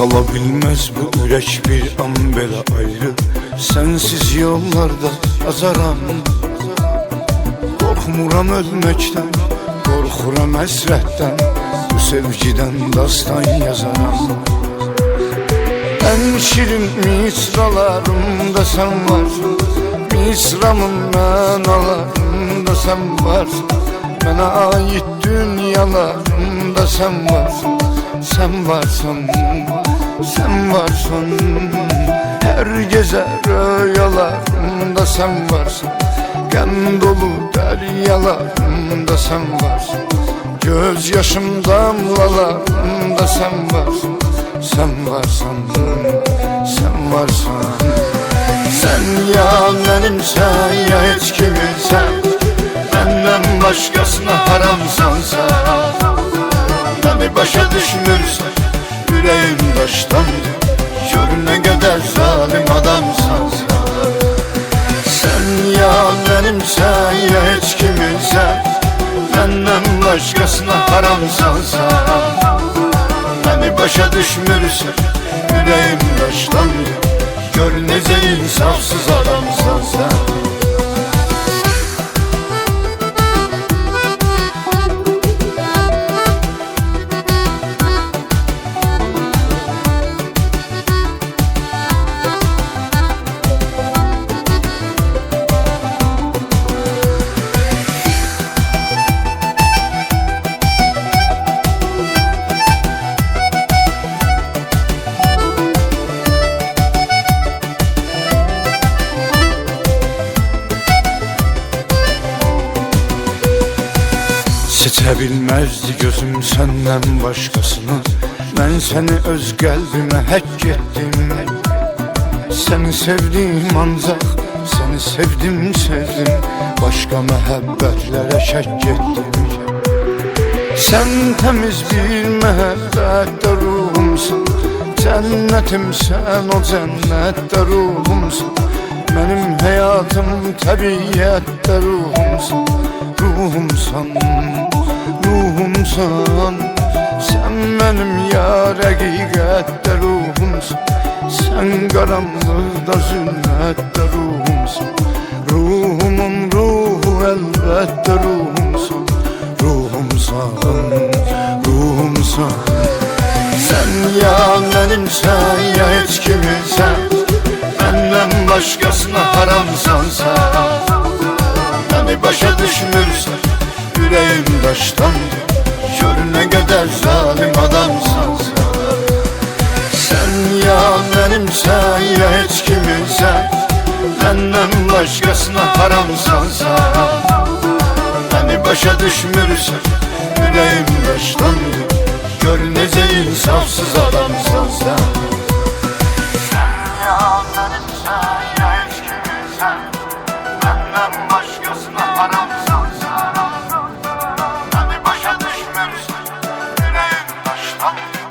Olabilmez bu ürək bir an belə ayrı. Sensiz yollarda azaram. Qorxmuram ölməkdən, qorxuram həsrətdən. Bu sevgidən dastan yazaram. En şirin misralarımda sen varsın. Misramın mənalarında sen varsın. Mənə ait dünyalarımda sen varsın. Sen varsın, sen varsın. Her gece rüyalarımda sen varsın. Qəm dolu deryalarımda sen varsın. Göz yaşım damlalarımda sen varsın. Sen varsın, sen varsın. Sen ya benimsen ya hiç kiminsen. Benden başkasına haramsan sen. Beni başa düşmürsen yüreğim daştandır. Gör ne kadar zalim adamsan sen. Sen ya benimsen ya hiç kiminsen. Benden başkasına haramsan sen. Beni başa düşmürsen yüreğim daştandır. Gör nece insafsız adamsan sen. Seçe bilmezdi gözüm senden başkasını. Ben seni öz kalbime hak ettim. Seni sevdim ancak seni sevdim sevdim. Başka məhəbbətlere şək ettim. Sen temiz bir məhəbbətdə ruhumsun. Cennetim sen o cennette ruhumsun. Benim hayatım təbiyyətdə ruhumsun. Ruhumsan, ruhumsan. Sen benim ya həqiqətdə ruhumsun. Sen qaranlıqda zülmətdə ruhumsun. Ruhumun ruhu əlbəttə ruhumsun. Ruhumsan, ruhumsan. Sen ya benimsen ya hiç kiminsen. Benden başkasına haramsan sen. Beni başa düşmürsen yüreğim daştandır. Gör ne kadar zalim adamsan sen. Sen ya benimsen ya hiç kiminsen. Benden başkasına haramsan sen. Beni başa düşmürsen yüreğim daştandır. Gör nece insafsız adamsan sen. Sen ya benimsen ya hiç kiminsen. Benden başkasına haramsan sen. Beni başa düşmürsen yüreğim daştandır.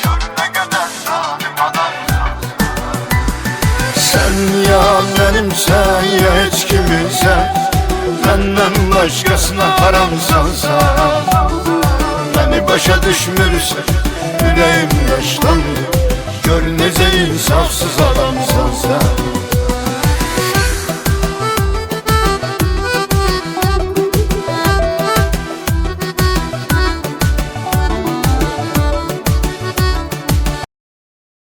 Gör ne kadar zalim adamsan sen. Sen ya benimsen ya hiç kiminsen. Benden başkasına haramsan sen. Beni başa düşmürsen yüreğim daştandır. Gör nece insafsız